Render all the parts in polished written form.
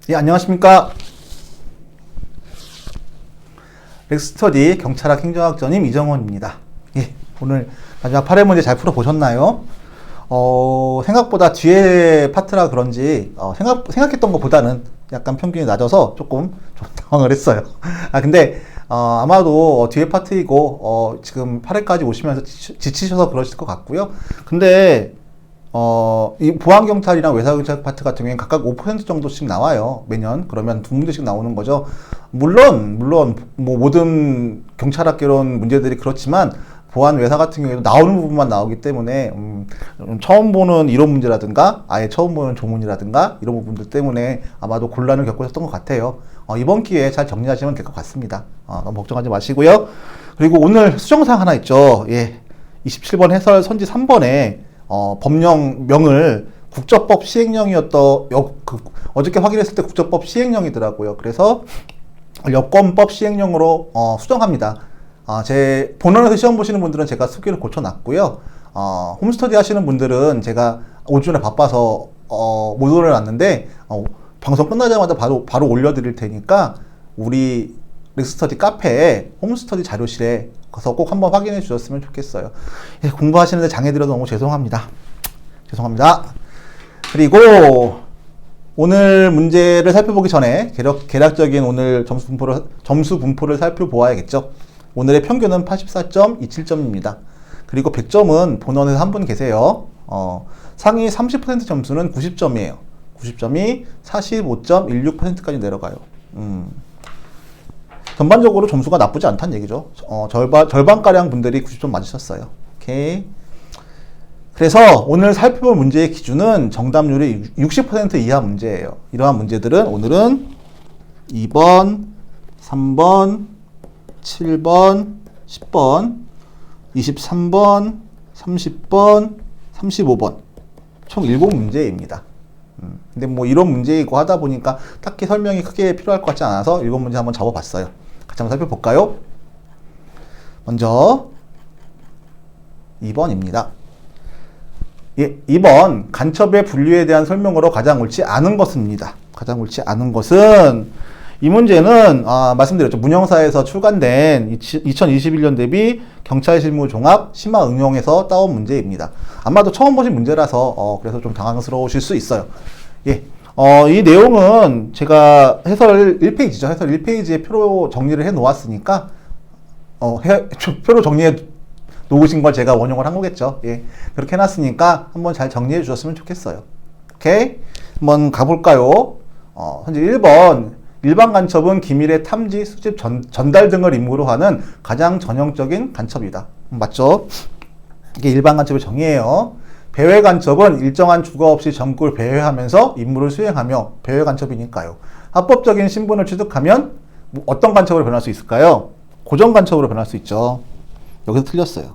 예, 안녕하십니까. 렉스터디 경찰학 행정학전임 이정원입니다. 예, 오늘 마지막 8회 문제 잘 풀어보셨나요? 생각보다 뒤에 파트라 그런지, 생각했던 것보다는 약간 평균이 낮아서 조금 좀 당황을 했어요. 근데, 아마도 뒤에 파트이고, 지금 8회까지 오시면서 지치셔서 그러실 것 같고요. 근데, 이 보안경찰이랑 외사경찰 파트 같은 경우에는 각각 5% 정도씩 나와요. 매년. 그러면 두 문제씩 나오는 거죠. 물론, 뭐, 모든 경찰학개론 문제들이 그렇지만, 보안 외사 같은 경우에도 나오는 부분만 나오기 때문에, 처음 보는 이론 문제라든가, 아예 처음 보는 조문이라든가, 이런 부분들 때문에 아마도 곤란을 겪으셨던 것 같아요. 이번 기회에 잘 정리하시면 될 것 같습니다. 너무 걱정하지 마시고요. 그리고 오늘 수정사항 하나 있죠. 예. 27번 해설 선지 3번에, 법령명을 국적법 시행령이었던, 어저께 확인했을 때 국적법 시행령이더라고요. 그래서 여권법 시행령으로 수정합니다. 제 본원에서 시험 보시는 분들은 제가 수기를 고쳐놨고요. 홈스터디 하시는 분들은 제가 오전에 바빠서 못 올려놨는데 방송 끝나자마자 바로 올려드릴 테니까 우리 렉스터디 카페에 홈스터디 자료실에 가서 꼭 한번 확인해 주셨으면 좋겠어요. 예, 공부하시는데 장애드려서 너무 죄송합니다. 그리고 오늘 문제를 살펴보기 전에 개략적인 오늘 점수 분포를 살펴보아야겠죠. 오늘의 평균은 84.27점입니다. 그리고 100점은 본원에서 한 분 계세요. 상위 30% 점수는 90점이에요. 90점이 45.16%까지 내려가요. 전반적으로 점수가 나쁘지 않다는 얘기죠. 절반가량 분들이 90점 맞으셨어요. 오케이. 그래서 오늘 살펴볼 문제의 기준은 정답률이 60% 이하 문제예요. 이러한 문제들은 오늘은 2번, 3번, 7번, 10번, 23번, 30번, 35번 총 7문제입니다. 근데 뭐 이런 문제이고 하다 보니까 딱히 설명이 크게 필요할 것 같지 않아서 7문제 한번 잡아봤어요. 같이 한번 살펴볼까요? 먼저 2번입니다. 예, 2번 간첩의 분류에 대한 설명으로 가장 옳지 않은 것입니다. 가장 옳지 않은 것은 이 문제는 말씀드렸죠. 문형사에서 출간된 2021년 대비 경찰 실무 종합 심화 응용에서 따온 문제입니다. 아마도 처음 보신 문제라서 그래서 좀 당황스러우실 수 있어요. 예. 이 내용은 제가 해설 1페이지죠. 해설 1페이지에 표로 정리를 해 놓았으니까 표로 정리해 놓으신 걸 제가 원용을 한 거겠죠. 예. 그렇게 해 놨으니까 한번 잘 정리해 주셨으면 좋겠어요. 오케이? 한번 가볼까요? 현재 1번 일반 간첩은 기밀의 탐지, 수집, 전달 등을 임무로 하는 가장 전형적인 간첩이다. 맞죠? 이게 일반 간첩의 정의예요. 배회 간첩은 일정한 주거 없이 전국을 배회하면서 임무를 수행하며 배회 간첩이니까요. 합법적인 신분을 취득하면 어떤 간첩으로 변할 수 있을까요? 고정 간첩으로 변할 수 있죠. 여기서 틀렸어요.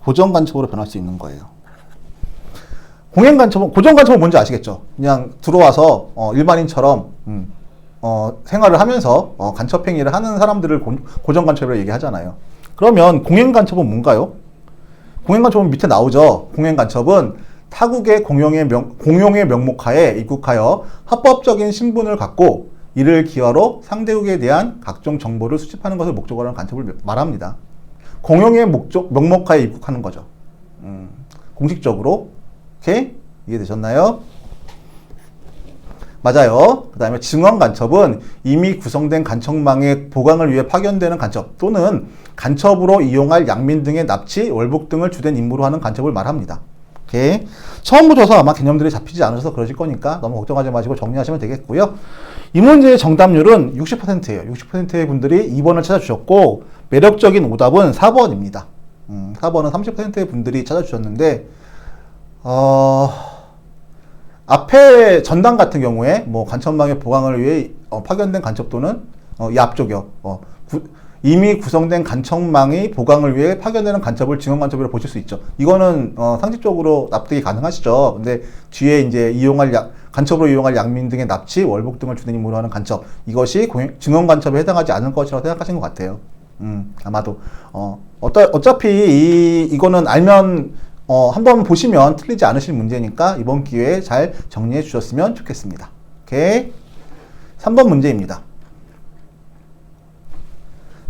고정 간첩으로 변할 수 있는 거예요. 공행 간첩은, 고정 간첩은 뭔지 아시겠죠? 그냥 들어와서 일반인처럼 생활을 하면서 간첩 행위를 하는 사람들을 고정 간첩이라고 얘기하잖아요. 그러면 공행 간첩은 뭔가요? 공행 간첩은 밑에 나오죠. 공행 간첩은 타국의 공용의 명목하에 입국하여 합법적인 신분을 갖고 이를 기화로 상대국에 대한 각종 정보를 수집하는 것을 목적으로 하는 간첩을 말합니다. 공용의 명목하에 입국하는 거죠. 공식적으로. 오케이? 이해되셨나요? 맞아요. 그 다음에 증원 간첩은 이미 구성된 간첩망의 보강을 위해 파견되는 간첩 또는 간첩으로 이용할 양민 등의 납치, 월북 등을 주된 임무로 하는 간첩을 말합니다. 오케이? 처음 보셔서 아마 개념들이 잡히지 않으셔서 그러실 거니까 너무 걱정하지 마시고 정리하시면 되겠고요. 이 문제의 정답률은 60%예요. 60%의 분들이 2번을 찾아주셨고 매력적인 오답은 4번입니다. 4번은 30%의 분들이 찾아주셨는데 앞에 전단 같은 경우에 뭐 간첩망의 보강을 위해 파견된 간첩 또는 이 앞쪽이요. 이미 구성된 간첩망의 보강을 위해 파견되는 간첩을 증원 간첩이라고 보실 수 있죠. 이거는 상식적으로 납득이 가능하시죠. 근데 뒤에 이제 간첩으로 이용할 양민 등의 납치, 월북 등을 주된 임무로 하는 간첩, 이것이 증원 간첩에 해당하지 않을 것이라고 생각하신 것 같아요. 아마도 어차피 이거는 알면 한번 보시면 틀리지 않으실 문제니까 이번 기회에 잘 정리해 주셨으면 좋겠습니다. 오케이. 3번 문제입니다.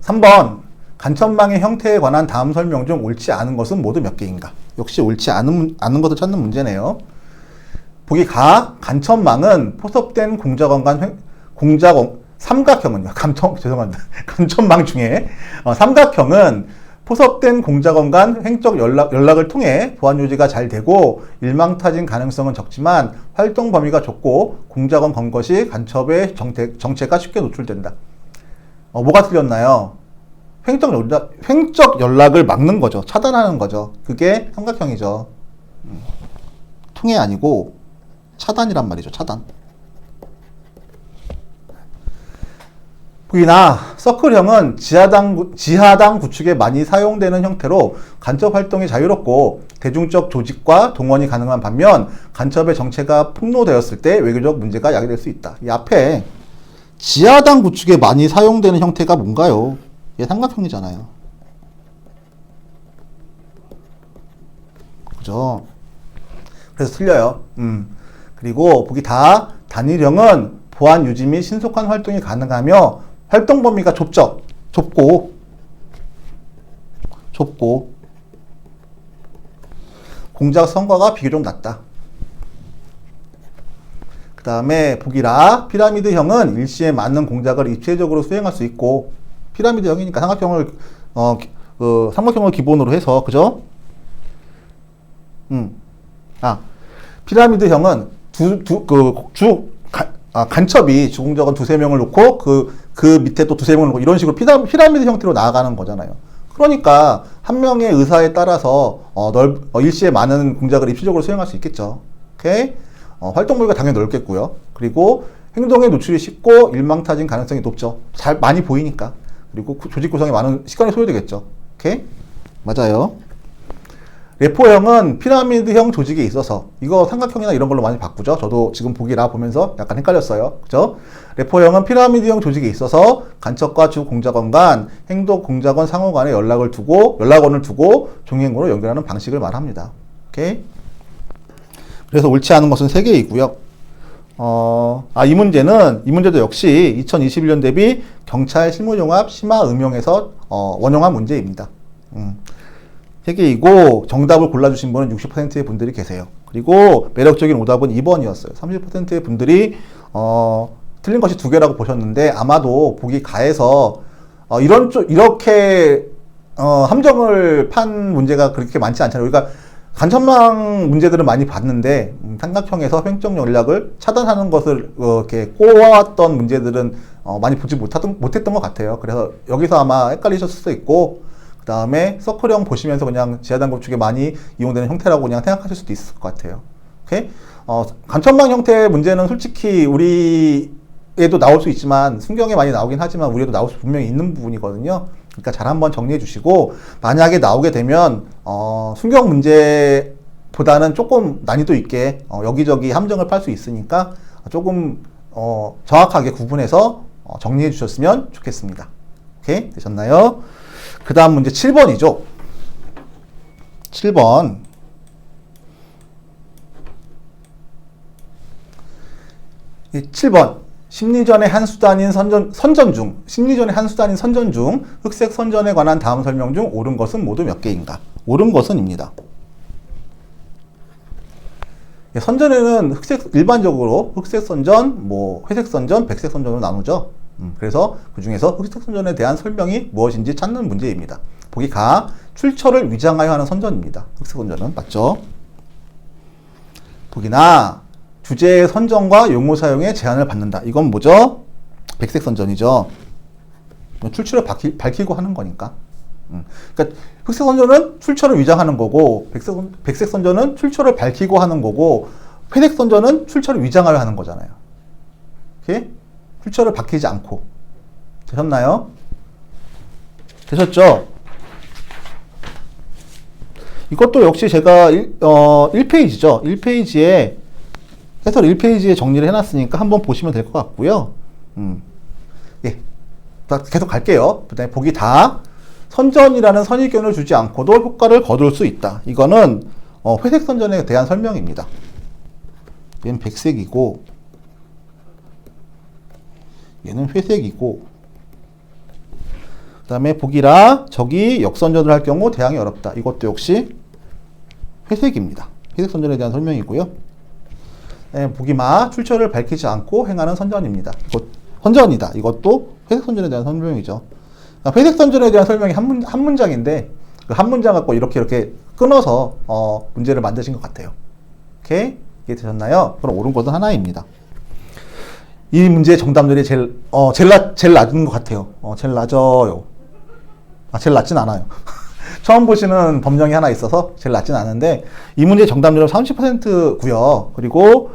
3번 간천망의 형태에 관한 다음 설명 중 옳지 않은 것은 모두 몇 개인가? 역시 옳지 않은 것을 찾는 문제네요. 보기 가, 간천망은 포섭된 삼각형은요. 죄송합니다. 간천망 중에 삼각형은 포섭된 공작원 간 횡적 연락을 통해 보안 유지가 잘 되고 일망타진 가능성은 적지만 활동 범위가 좁고 공작원 건 것이 간첩의 정체가 쉽게 노출된다. 뭐가 틀렸나요? 횡적 연락을 막는 거죠. 차단하는 거죠. 그게 삼각형이죠. 통해 아니고 차단이란 말이죠. 차단. 보기나 서클형은 지하당 구축에 많이 사용되는 형태로 간첩 활동이 자유롭고 대중적 조직과 동원이 가능한 반면 간첩의 정체가 폭로되었을 때 외교적 문제가 야기될 수 있다. 이 앞에 지하당 구축에 많이 사용되는 형태가 뭔가요? 얘 삼각형이잖아요. 그죠? 그래서 틀려요. 그리고 보기 다 단일형은 보안 유지 및 신속한 활동이 가능하며 활동 범위가 좁고 공작 성과가 비교적 낮다. 그 다음에 보기라 피라미드형은 일시에 많은 공작을 입체적으로 수행할 수 있고 피라미드형이니까 삼각형을 기본으로 해서 그죠? 피라미드형은 간첩이 주공작원 두세 명을 놓고 그 밑에 또 두세 명을 놓고 이런 식으로 피라미드 형태로 나아가는 거잖아요. 그러니까 한 명의 의사에 따라서 일시에 많은 공작을 입시적으로 수행할 수 있겠죠. 오케이? 활동 범위가 당연히 넓겠고요. 그리고 행동에 노출이 쉽고 일망타진 가능성이 높죠. 많이 보이니까. 그리고 조직 구성에 많은 시간이 소요되겠죠. 오케이? 맞아요. 레포형은 피라미드형 조직에 있어서 이거 삼각형이나 이런 걸로 많이 바꾸죠. 저도 지금 보기라 보면서 약간 헷갈렸어요. 그죠? 레포형은 피라미드형 조직에 있어서 간첩과 주 공작원 간 행동 공작원 상호 간에 연락원을 두고 종이행무로 연결하는 방식을 말합니다. 오케이? 그래서 옳지 않은 것은 3개이고요. 이 문제도 역시 2021년 대비 경찰 실무용합 심화 음용에서 원용한 문제입니다. 3개이고 정답을 골라주신 분은 60%의 분들이 계세요. 그리고 매력적인 오답은 2번이었어요. 30%의 분들이 틀린 것이 2개라고 보셨는데 아마도 보기 가에서 이렇게 함정을 판 문제가 그렇게 많지 않잖아요. 우리가 간첩망 문제들은 많이 봤는데 삼각형에서 횡적 연락을 차단하는 것을 이렇게 꼬아왔던 문제들은 많이 보지 못했던 것 같아요. 그래서 여기서 아마 헷갈리셨을 수도 있고 그 다음에 서클형 보시면서 그냥 지하당 구축에 많이 이용되는 형태라고 그냥 생각하실 수도 있을 것 같아요. 오케이? 간첩망 형태의 문제는 솔직히 우리에도 나올 수 있지만 순경에 많이 나오긴 하지만 우리에도 나올 수 분명히 있는 부분이거든요. 그러니까 잘 한번 정리해 주시고 만약에 나오게 되면 순경 문제보다는 조금 난이도 있게 여기저기 함정을 팔 수 있으니까 조금 정확하게 구분해서 정리해 주셨으면 좋겠습니다. 오케이? 되셨나요? 그 다음 문제 7번이죠. 7번. 이 7번. 심리전의 한 수단인 선전 중 흑색 선전에 관한 다음 설명 중 옳은 것은 모두 몇 개인가? 옳은 것은입니다. 선전에는 일반적으로 흑색 선전, 회색 선전, 백색 선전으로 나누죠. 그래서 그 중에서 흑색 선전에 대한 설명이 무엇인지 찾는 문제입니다. 보기 가, 출처를 위장하여 하는 선전입니다. 흑색 선전은 맞죠? 보기나, 주제의 선전과 용어 사용에 제한을 받는다. 이건 뭐죠? 백색 선전이죠. 출처를 밝히고 하는 거니까. 그러니까 흑색 선전은 출처를 위장하는 거고, 백색 선전은 출처를 밝히고 하는 거고, 회색 선전은 출처를 위장하여 하는 거잖아요. 오케이? 출처를 밝히지 않고. 되셨나요? 되셨죠? 이것도 역시 제가 1페이지죠. 1페이지에 해설 1페이지에 정리를 해놨으니까 한번 보시면 될 것 같고요. 예. 계속 갈게요. 그다음에 보기 다 선전이라는 선입견을 주지 않고도 효과를 거둘 수 있다. 이거는 회색 선전에 대한 설명입니다. 얘는 백색이고 얘는 회색이고 그 다음에 보기라 적이 역선전을 할 경우 대항이 어렵다. 이것도 역시 회색입니다. 회색 선전에 대한 설명이고요. 네, 보기마 출처를 밝히지 않고 행하는 선전입니다. 선전이다. 이것도 회색 선전에 대한 설명이죠. 그러니까 회색 선전에 대한 설명이 한 문장인데 그 한 문장 갖고 이렇게 끊어서 문제를 만드신 것 같아요. 오케이? 이해되셨나요? 그럼 옳은 것은 하나입니다. 이 문제의 정답률이 제일 낮은 것 같아요. 제일 낮아요. 제일 낮진 않아요. 처음 보시는 법령이 하나 있어서 제일 낮진 않은데 이 문제의 정답률은 30%고요. 그리고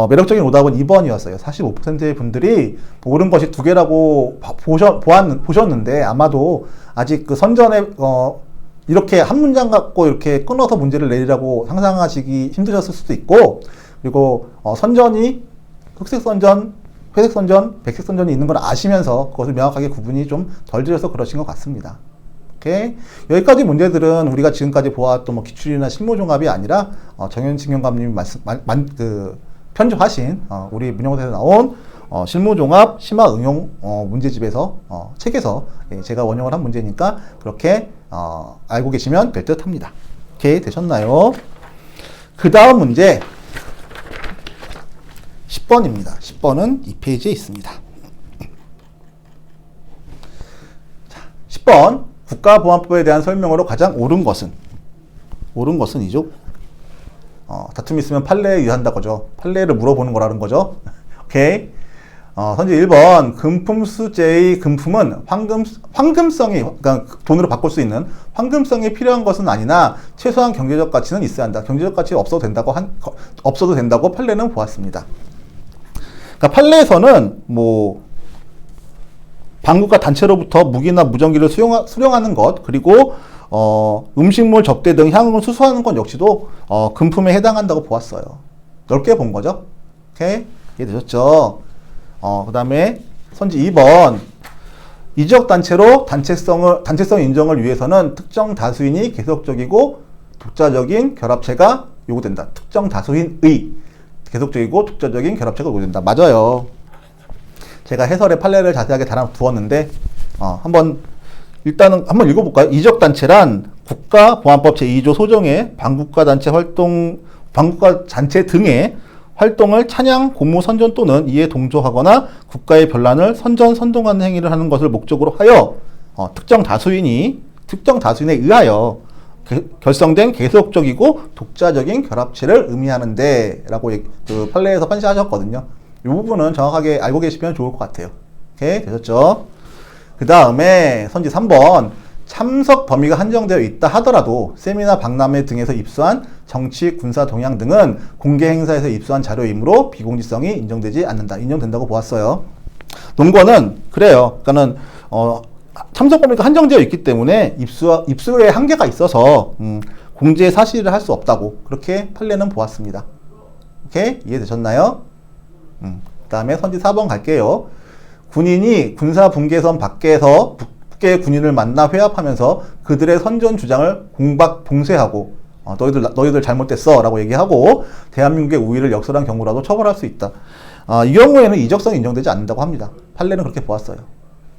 매력적인 오답은 2번이었어요. 45%의 분들이 옳은 것이 두 개라고 보셨는데 아마도 아직 그 선전에 이렇게 한 문장 갖고 이렇게 끊어서 문제를 내리라고 상상하시기 힘드셨을 수도 있고, 그리고 선전이 흑색 선전, 회색 선전, 백색 선전이 있는 걸 아시면서 그것을 명확하게 구분이 좀 덜 되셔서 그러신 것 같습니다. 오케이? 여기까지 문제들은 우리가 지금까지 보았던 뭐 기출이나 실무종합이 아니라 정현진 경감님이 편집하신 우리 문형사에서 나온 실무종합 심화응용 문제집에서 책에서 제가 원형을 한 문제니까 그렇게 알고 계시면 될 듯 합니다. 오케이, 되셨나요? 그 다음 문제 10번입니다. 10번은 이 페이지에 있습니다. 자, 10번 국가보안법에 대한 설명으로 가장 옳은 것은 이죠. 다툼이 있으면 판례에 의한다 거죠. 판례를 물어보는 거라는 거죠. 오케이. 선지 1번 금품수재의 금품은 황금성이, 그러니까 돈으로 바꿀 수 있는 황금성이 필요한 것은 아니나 최소한 경제적 가치는 있어야 한다. 경제적 가치 없어도 된다고 판례는 보았습니다. 그러니까 판례에서는 뭐 방국가 단체로부터 무기나 무전기를 수령하는 것, 그리고 음식물 접대 등 향응을 수수하는 것 역시도 금품에 해당한다고 보았어요. 넓게 본 거죠. 오케이? 이해되셨죠? 그 다음에 선지 2번 이적 단체로 단체성 인정을 위해서는 특정 다수인이 계속적이고 독자적인 결합체가 요구된다. 특정 다수인의 계속적이고 독자적인 결합체가 요구된다. 맞아요. 제가 해설의 판례를 자세하게 달아두었는데 일단은 한번 읽어볼까요? 이적 단체란 국가보안법 제2조 소정의 반국가 단체 등의 활동을 찬양, 고무, 선전 또는 이에 동조하거나 국가의 변란을 선동하는 행위를 하는 것을 목적으로 하여 특정 다수인에 의하여 결성된 계속적이고 독자적인 결합체를 의미하는데 라고 그 판례에서 판시하셨거든요. 이 부분은 정확하게 알고 계시면 좋을 것 같아요. 오케이? 되셨죠? 그 다음에 선지 3번 참석 범위가 한정되어 있다 하더라도 세미나 박람회 등에서 입수한 정치, 군사 동향 등은 공개 행사에서 입수한 자료이므로 비공지성이 인정되지 않는다. 인정된다고 보았어요. 논거는 그래요. 그러니까는 참석 범위가 한정되어 있기 때문에 입수에 한계가 있어서 공제 사실을 할 수 없다고 그렇게 판례는 보았습니다. 오케이? 이해되셨나요? 그 다음에 선지 4번 갈게요. 군인이 군사 분계선 밖에서 북의 군인을 만나 회합하면서 그들의 선전 주장을 봉쇄하고 너희들 잘못됐어 라고 얘기하고 대한민국의 우위를 역설한 경우라도 처벌할 수 있다. 이 경우에는 이적성이 인정되지 않는다고 합니다. 판례는 그렇게 보았어요.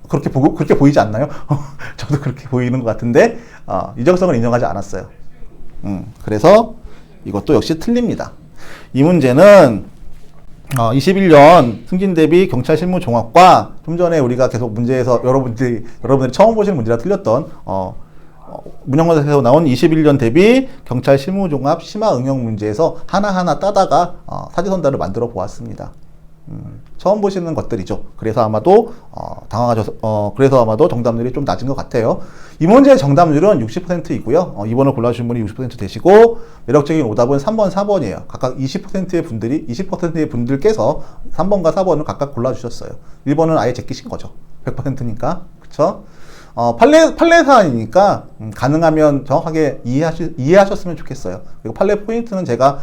그렇게 보이지 않나요? 저도 그렇게 보이는 것 같은데 이적성을 인정하지 않았어요. 그래서 이것도 역시 틀립니다. 이 문제는 21년 승진 대비 경찰 실무 종합과 좀 전에 우리가 계속 문제에서 여러분들이 처음 보시는 문제라 틀렸던 문형문에서 나온 21년 대비 경찰 실무 종합 심화 응용 문제에서 하나하나 따다가 사지선다를 만들어 보았습니다. 처음 보시는 것들이죠. 그래서 아마도 그래서 아마도 정답률이 좀 낮은 것 같아요. 이 문제의 정답률은 60%이고요. 2번을 골라주신 분이 60% 되시고 매력적인 오답은 3번, 4번이에요. 각각 20%의 분들께서 3번과 4번을 각각 골라주셨어요. 1번은 아예 제끼신 거죠. 100%니까. 그쵸? 판례 사안이니까 가능하면 정확하게 이해하셨으면 좋겠어요. 그리고 판례 포인트는 제가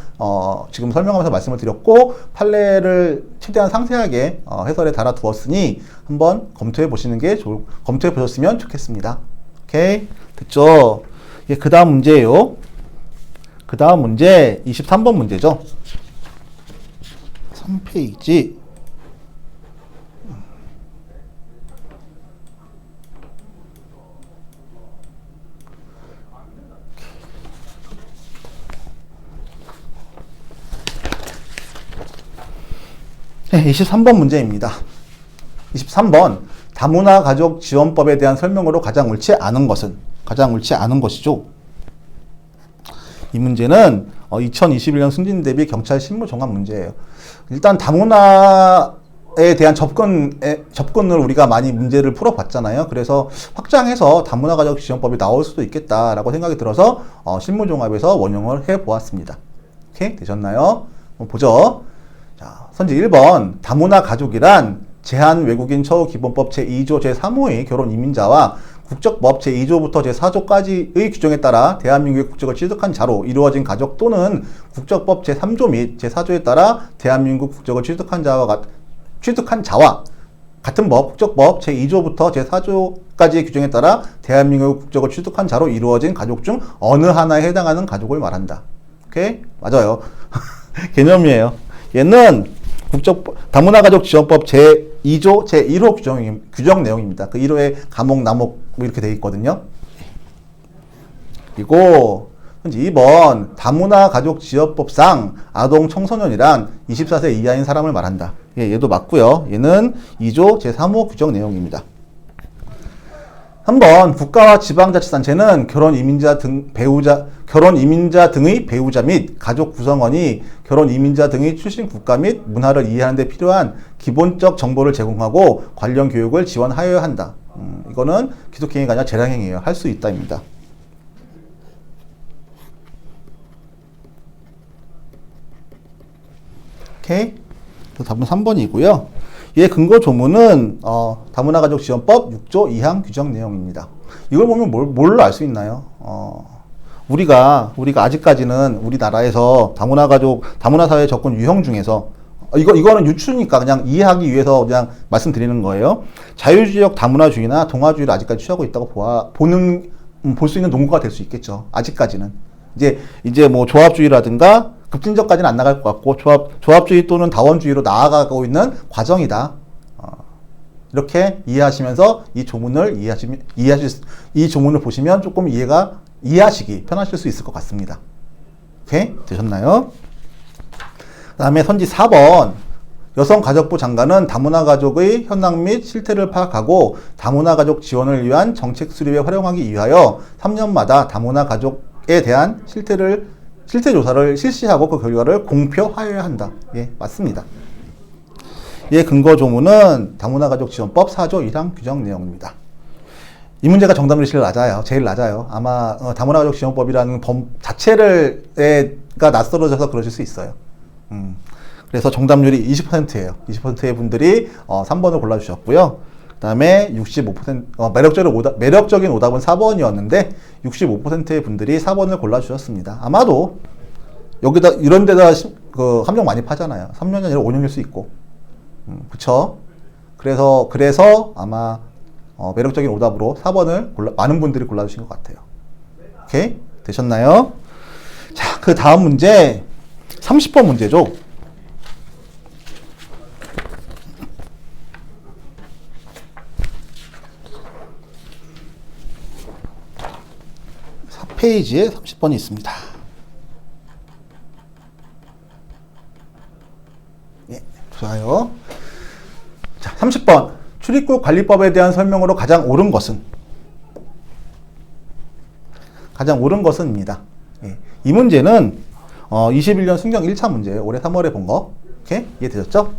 지금 설명하면서 말씀을 드렸고 판례를 최대한 상세하게 해설에 달아두었으니 한번 검토해 보셨으면 좋겠습니다. 오케이? 됐죠? 그 다음 문제예요. 그 다음 문제 23번 문제죠. 3페이지. 네, 23번 문제입니다. 23번 다문화 가족 지원법에 대한 설명으로 가장 옳지 않은 것이죠. 이 문제는 2021년 승진 대비 경찰 실무 종합 문제예요. 일단 다문화에 대한 접근을 우리가 많이 문제를 풀어봤잖아요. 그래서 확장해서 다문화 가족 지원법이 나올 수도 있겠다라고 생각이 들어서 실무 종합에서 원용을 해보았습니다. 오케이? 되셨나요? 한번 보죠. 자, 선지 1번 다문화 가족이란 제한 외국인 처우 기본법 제2조 제3호의 결혼 이민자와 국적법 제2조부터 제4조까지의 규정에 따라 대한민국의 국적을 취득한 자로 이루어진 가족 또는 국적법 제3조 및 제4조에 따라 대한민국 국적을 취득한 자와 같은 법, 국적법 제2조부터 제4조까지의 규정에 따라 대한민국 국적을 취득한 자로 이루어진 가족 중 어느 하나에 해당하는 가족을 말한다. 오케이? 맞아요. 개념이에요. 얘는 다문화 가족 지원법 제2조 제1호 규정 내용입니다. 그 1호에 감옥, 남옥 이렇게 되어 있거든요. 그리고 2번 다문화 가족 지원법상 아동 청소년이란 24세 이하인 사람을 말한다. 얘도 맞고요. 얘는 2조 제3호 규정 내용입니다. 3번 국가와 지방자치단체는 결혼 이민자 등의 배우자 및 가족 구성원이 결혼 이민자 등의 출신 국가 및 문화를 이해하는 데 필요한 기본적 정보를 제공하고 관련 교육을 지원하여야 한다. 이거는 기독행위가 아니라 재량행위예요. 할 수 있다입니다. 오케이. 답은 3번이고요. 얘 근거 조문은 다문화 가족 지원법 6조 2항 규정 내용입니다. 이걸 보면 뭘로 알 수 있나요? 우리가 아직까지는 우리나라에서 다문화 사회 접근 유형 중에서 이거는 유추니까 그냥 이해하기 위해서 그냥 말씀드리는 거예요. 자유주의적 다문화주의나 동화주의를 아직까지 취하고 있다고 볼 수 있는 논거가 될 수 있겠죠. 아직까지는. 이제 뭐 조합주의라든가 급진적까지는 안 나갈 것 같고 조합주의 또는 다원주의로 나아가고 있는 과정이다. 이렇게 이해하시면서 이 조문을 이 조문을 보시면 조금 이해하시기 편하실 수 있을 것 같습니다. 오케이? 되셨나요? 그 다음에 선지 4번 여성가족부 장관은 다문화 가족의 현황 및 실태를 파악하고 다문화 가족 지원을 위한 정책 수립에 활용하기 위하여 3년마다 다문화 가족에 대한 실태 조사를 실시하고 그 결과를 공표하여야 한다. 예, 맞습니다. 예, 근거 조문은 다문화 가족 지원법 4조 1항 규정 내용입니다. 이 문제가 정답률이 제일 낮아요. 아마 다문화 가족 지원법이라는 범 자체가 낯설어져서 그러실 수 있어요. 그래서 정답률이 20%예요. 20%의 분들이 3번을 골라주셨고요. 그 다음에 65% 매력적인 오답은 4번이었는데 65%의 분들이 4번을 골라주셨습니다. 아마도 여기다 이런 데다 함정 많이 파잖아요. 3년이 아니라 5년일 수 있고, 그쵸? 그래서 아마 매력적인 오답으로 4번을 많은 분들이 골라주신 것 같아요. 오케이? 되셨나요? 자, 그 다음 문제 30번 문제죠. 4페이지에 30번이 있습니다. 예, 좋아요. 자, 30번. 출입국 관리법에 대한 설명으로 가장 옳은 것은입니다. 예, 이 문제는 21년 순경 1차 문제예요. 올해 3월에 본 거. 오케이? 이해되셨죠?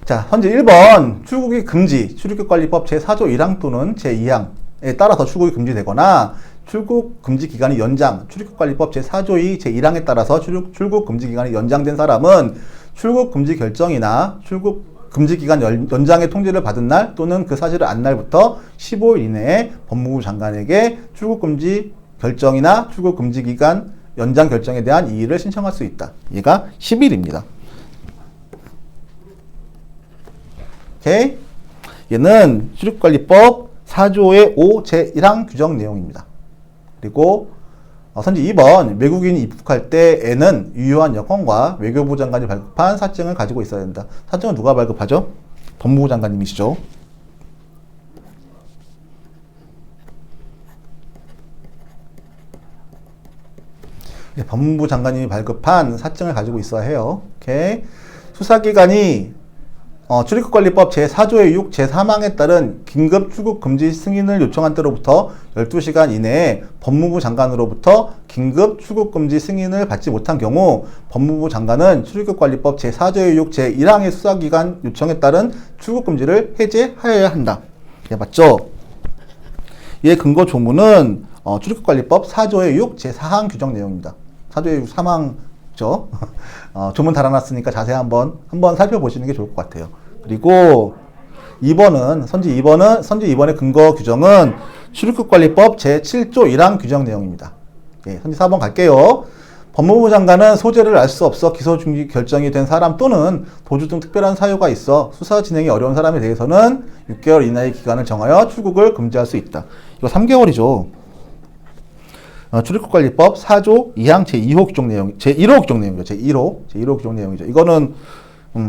자, 현재 1번 출국이 금지, 출입국관리법 제4조 1항 또는 제2항에 따라서 출국이 금지되거나 출국 금지 기간이 연장, 출입국관리법 제4조 2 제1항에 따라서 출국 금지 기간이 연장된 사람은 출국 금지 결정이나 출국 금지 기간 연장의 통지를 받은 날 또는 그 사실을 안 날부터 15일 이내에 법무부 장관에게 출국 금지 결정이나 출국 금지 기간 연장 결정에 대한 이의를 신청할 수 있다. 얘가 10일입니다. 오케이? 얘는 출입국관리법 4조의 5 제1항 규정 내용입니다. 그리고 선지 2번 외국인이 입국할 때에는 유효한 여권과 외교부 장관이 발급한 사증을 가지고 있어야 된다. 사증은 누가 발급하죠? 법무부 장관님이시죠. 네, 법무부 장관님이 발급한 사증을 가지고 있어야 해요. 오케이. 수사기관이 출입국관리법 제4조의 6 제3항에 따른 긴급 출국 금지 승인을 요청한 때로부터 12시간 이내에 법무부 장관으로부터 긴급 출국 금지 승인을 받지 못한 경우 법무부 장관은 출입국관리법 제4조의 6 제1항의 수사기관 요청에 따른 출국 금지를 해제하여야 한다. 네, 맞죠? 이의 근거 조문은 출입국관리법 4조의 6 제4항 규정 내용입니다. 4조의 6 3항죠. 조문 달아놨으니까 자세히 한번 살펴보시는 게 좋을 것 같아요. 그리고 2번은 선지 2번의 근거 규정은 출입국관리법 제7조 1항 규정 내용입니다. 예, 선지 4번 갈게요. 법무부 장관은 소재를 알 수 없어 기소 중지 결정이 된 사람 또는 도주 등 특별한 사유가 있어 수사 진행이 어려운 사람에 대해서는 6개월 이내의 기간을 정하여 출국을 금지할 수 있다. 이거 3개월이죠. 출입국관리법 4조 2항 제2호 규정 내용, 제1호 규정 내용이죠. 제1호 규정 내용이죠. 이거는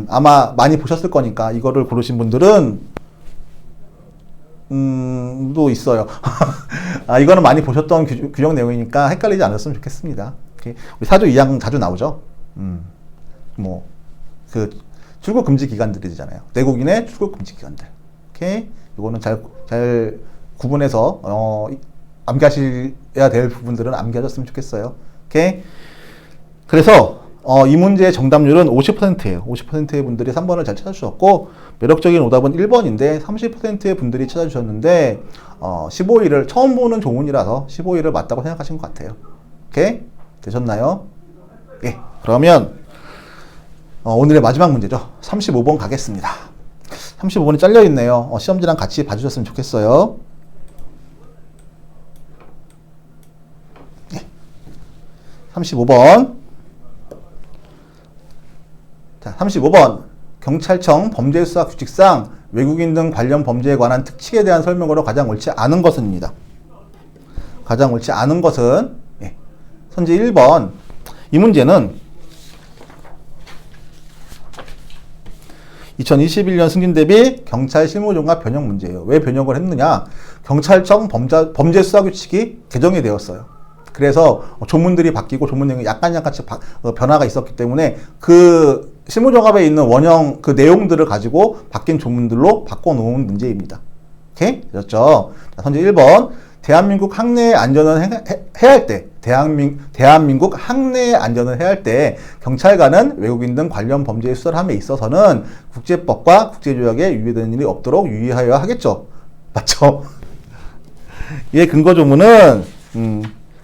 아마 많이 보셨을 거니까 이거를 고르신 분들은 또 있어요. 이거는 많이 보셨던 규정 내용이니까 헷갈리지 않았으면 좋겠습니다. 오케이. 우리 4조 2항 자주 나오죠. 그 출국 금지 기간들이잖아요. 내국인의 출국 금지 기간들. 오케이. 이거는 잘 구분해서 암기하셔야 될 부분들은 암기하셨으면 좋겠어요. 오케이. 그래서 이 문제의 정답률은 50%예요. 50%의 분들이 3번을 잘 찾아주셨고 매력적인 오답은 1번인데 30%의 분들이 찾아주셨는데 15일을 처음 보는 조문이라서 15일을 맞다고 생각하신 것 같아요. 오케이? 되셨나요? 예. 그러면 오늘의 마지막 문제죠. 35번 가겠습니다. 35번이 잘려있네요. 시험지랑 같이 봐주셨으면 좋겠어요. 35번. 자, 35번. 경찰청 범죄수사 규칙상 외국인 등 관련 범죄에 관한 특칙에 대한 설명으로 가장 옳지 않은 것은입니다. 가장 옳지 않은 것은 선지 1번. 이 문제는 2021년 승진 대비 경찰 실무종합 변형 문제예요. 왜 변형을 했느냐? 경찰청 범죄수사 규칙이 개정이 되었어요. 그래서 조문들이 바뀌고 조문 내용이 약간씩 변화가 있었기 때문에 그 실무종합에 있는 원형 그 내용들을 가지고 바뀐 조문들로 바꿔놓은 문제입니다. 오케이? 됐죠? 자, 선지 1번. 대한민국 항내의 안전을 해야 할 때, 대한민국 항내의 안전을 해야 할 때 경찰관은 외국인 등 관련 범죄의 수사를 함에 있어서는 국제법과 국제조약에 위배되는 일이 없도록 유의하여야 하겠죠. 맞죠? 이의 근거 조문은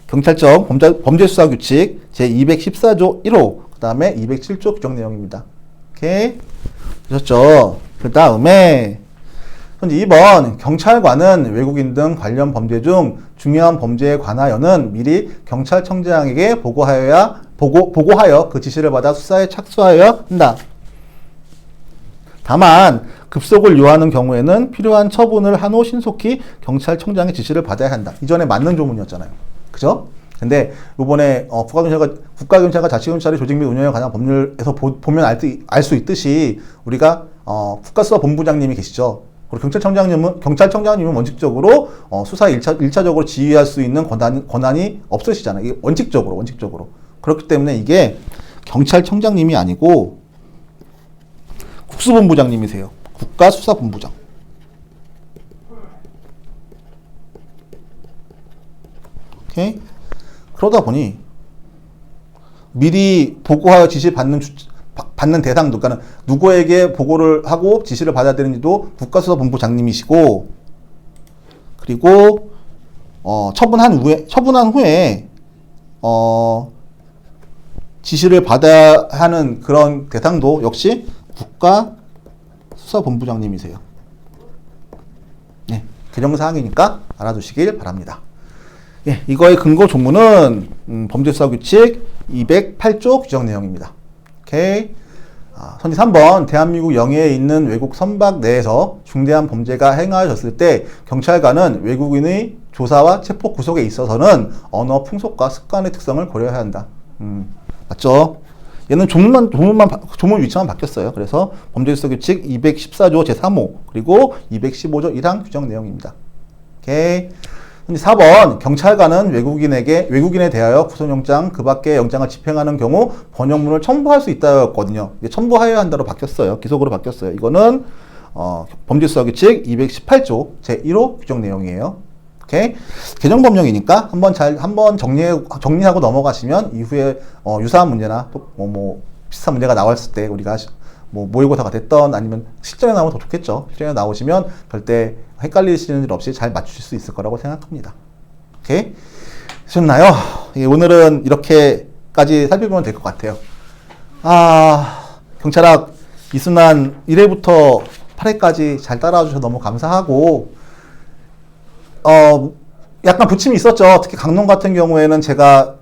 경찰청 범죄수사규칙 제214조 1호 그 다음에 207조 규정 내용입니다. 오케이? 되셨죠? 그 다음에 현재 2번 경찰관은 외국인 등 관련 범죄 중 중요한 범죄에 관하여는 미리 경찰청장에게 보고하여 그 지시를 받아 수사에 착수하여야 한다. 다만 급속을 요하는 경우에는 필요한 처분을 한 후 신속히 경찰청장의 지시를 받아야 한다. 이전에 맞는 조문이었잖아요. 그죠? 근데 요번에 국가경찰과 자치경찰의 조직 및 운영에 관한 법률에서 보면 알 수 있듯이 우리가 국가수사본부장님이 계시죠. 그리고 경찰청장님은 원칙적으로 수사에 1차적으로 지휘할 수 있는 권한이 없으시잖아요. 이게 원칙적으로. 그렇기 때문에 이게 경찰청장님이 아니고 국수본부장님이세요. 국가수사본부장. 오케이? 그러다 보니 미리 보고하여 지시 받는 대상도, 그러니까 누구에게 보고를 하고 지시를 받아야 되는지도 국가수사본부장님이시고, 그리고 처분한 후에 지시를 받아야 하는 그런 대상도 역시 국가수사본부장님이세요. 네, 개정사항이니까 알아두시길 바랍니다. 예, 이거의 근거 조문은 범죄수사규칙 208조 규정 내용입니다. 오케이. 선지 3번 대한민국 영해에 있는 외국 선박 내에서 중대한 범죄가 행하여졌을 때 경찰관은 외국인의 조사와 체포 구속에 있어서는 언어 풍속과 습관의 특성을 고려해야 한다. 맞죠? 얘는 조문 위치만 바뀌었어요. 그래서 범죄질서규칙 214조 제3호 그리고 215조 1항 규정 내용입니다. 오케이. 4번 경찰관은 외국인에 대하여 구속영장 그 밖의 영장을 집행하는 경우 번역문을 첨부할 수 있다였거든요. 첨부하여야 한다로 바뀌었어요. 기속으로 바뀌었어요. 이거는 범죄수사규칙 218조 제1호 규정 내용이에요. 오케이. 개정법령이니까 한번 정리하고 넘어가시면 이후에 유사한 문제나 또 비슷한 문제가 나왔을 때 우리가 모의고사가 됐던 아니면 실전에 나오면 더 좋겠죠. 실전에 나오시면 절대 헷갈리시는 일 없이 잘 맞추실 수 있을 거라고 생각합니다. 오케이? 되셨나요? 오늘은 이렇게까지 살펴보면 될 것 같아요. 경찰학 이순환 1회부터 8회까지 잘 따라와 주셔서 너무 감사하고, 약간 부침이 있었죠. 특히 강론 같은 경우에는 제가,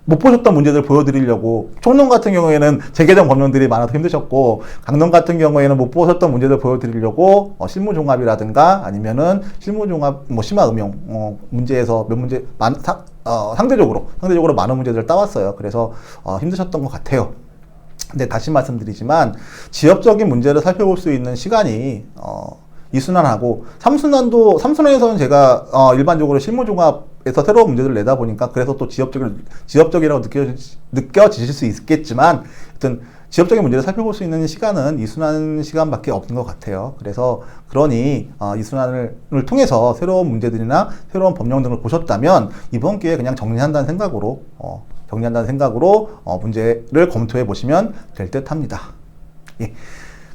못 보셨던 문제들 보여드리려고, 총론 같은 경우에는 재개정 법령들이 많아서 힘드셨고, 강론 같은 경우에는 못 보셨던 문제들 보여드리려고 실무종합이라든가 아니면은 실무종합 심화음용 문제에서 몇 문제 상대적으로 많은 문제들을 따왔어요. 그래서 힘드셨던 것 같아요. 근데 다시 말씀드리지만 지역적인 문제를 살펴볼 수 있는 시간이 이순환하고 삼순환에서는 제가 일반적으로 실무종합에서 새로운 문제들을 내다 보니까 그래서 또 지역적이라고 느껴지실 수 있겠지만 하여튼 지역적인 문제를 살펴볼 수 있는 시간은 이순환 시간밖에 없는 것 같아요. 그래서 그러니 이순환을 통해서 새로운 문제들이나 새로운 법령 등을 보셨다면 이번 기회에 그냥 정리한다는 생각으로 문제를 검토해 보시면 될 듯 합니다. 예.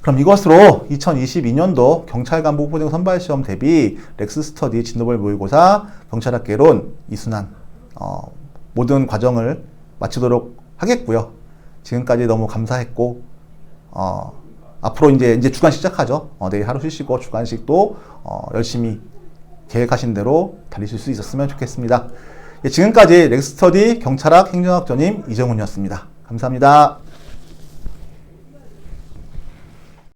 그럼 이것으로 2022년도 경찰간부 후보생 선발시험 대비 렉스스터디 진도별 모의고사 경찰학개론 이순환 모든 과정을 마치도록 하겠고요. 지금까지 너무 감사했고 앞으로 이제 주간식 시작하죠. 내일 하루 쉬시고 주간식도 열심히 계획하신 대로 달리실 수 있었으면 좋겠습니다. 예, 지금까지 렉스스터디 경찰학 행정학 전임 이정훈이었습니다. 감사합니다.